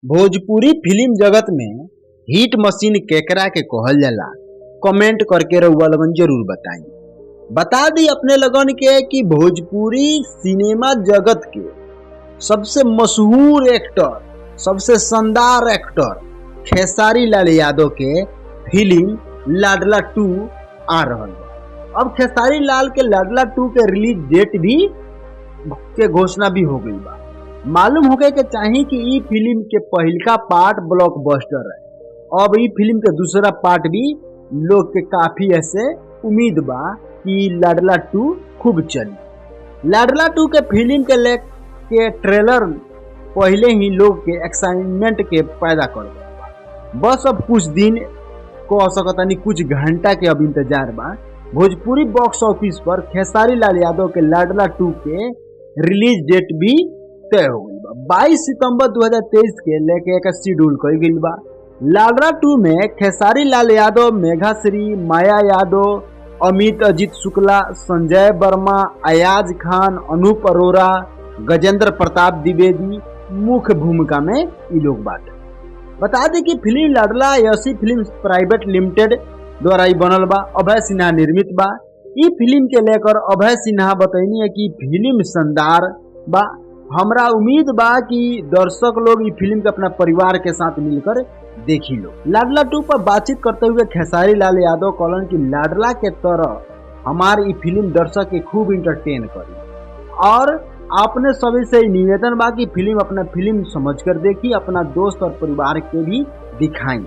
Bhojpuri film जगत में hit machine केकरा के कहल जाला? कमेंट करके रउआ लगन जरूर बताई। बता दी अपने लगन के कि भोजपुरी सिनेमा जगत के सबसे मशहूर एक्टर, सबसे शानदार एक्टर खेसारी लाल यादव के फिल्म लाडला 2 आ रहल बा। अब खेसारी लाल के लाडला 2 के रिलीज डेट भी के घोषणा भी हो गई बा। मालूम होके के चाही कि ई फिल्म के पहिलका पार्ट ब्लॉकबस्टर है। अब ई फिल्म के दूसरा पार्ट भी लोग के काफी ऐसे उम्मीद बा कि लाडला 2 खूब चली। लाडला 2 के फिल्म के ट्रेलर पहले ही लोग के एक्साइटमेंट के पैदा कर दे। बस अब कुछ दिन कह सकतानी कुछ घंटा के अब इंतजार बा। भोजपुरी बॉक्स ऑफिस पर खेसारी लाल यादव के लाडला 2 के रिलीज डेट भी तय हो गई बा। 22 सितंबर 2023 के लेके एक शेड्यूल कई गई बा। लाडला 2 में खेसारी लाल यादव, मेघाश्री, माया यादव, अमित अजित शुक्ला, संजय वर्मा, अयाज खान, अनूप अरोरा, गजेंद्र प्रताप द्विवेदी मुख्य भूमिका में ये लोग बाटे। बता दें कि फिल्म लाडला यसी फिल्म प्राइवेट लिमिटेड द्वारा ही बनल बा। अभय सिन्हा निर्मित बा। ई फिल्म के लेकर अभय सिन्हा बतैनी है कि फिल्म शानदार बा। हमरा उम्मीद बा कि दर्शक लोग ई फिल्म के अपना परिवार के साथ मिलकर देखी लो। लाडला 2 पर बातचीत करते हुए खेसारी लाल यादव कहलन कि लाडला के तरह हमार ई फिल्म दर्शक के खूब इंटरटेन करी और आपने सभी से निवेदन बा कि फिल्म अपना फिल्म समझकर देखी, अपना दोस्त और परिवार के भी दिखाई।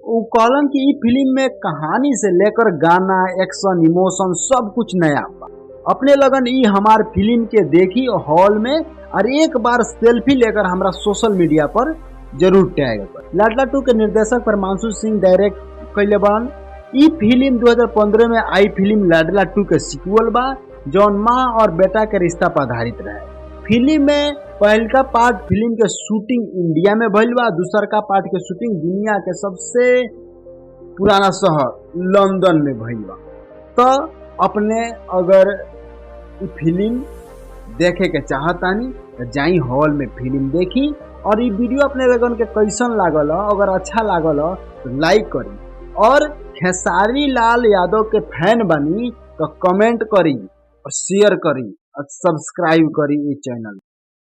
वो कहलन कि ई फिल्म में कहानी से लेकर गाना, एक्शन, इमोशन सब कुछ नया बा। अपने लगन ई हमार फिल्म के देखी हॉल में और एक बार सेल्फी लेकर हमरा सोशल मीडिया पर जरूर टैग कर। लाडला 2 के निर्देशक परमांशु सिंह डायरेक्ट कैले बन। ई फिल्म 2015 में आई फिल्म लाडला 2 के सीक्वल बा जौन माँ और बेटा के रिश्ता पर आधारित रहे। फिल्म में पहलका पार्ट फिल्म के शूटिंग इंडिया में भइल बा। दूसर का पार्ट के शूटिंग दुनिया के सबसे पुराना शहर लंदन में भइल बा। तो अपने अगर फिल्म देखे के चाहतानी तो जाई हॉल में फिल्म देखी और ये वीडियो अपने लगन के कैसन लागल, अगर अच्छा लागल तो लाइक करी और खेसारी लाल यादव के फैन बनी तो कमेंट करी और शेयर करी और सब्सक्राइब करी ये चैनल।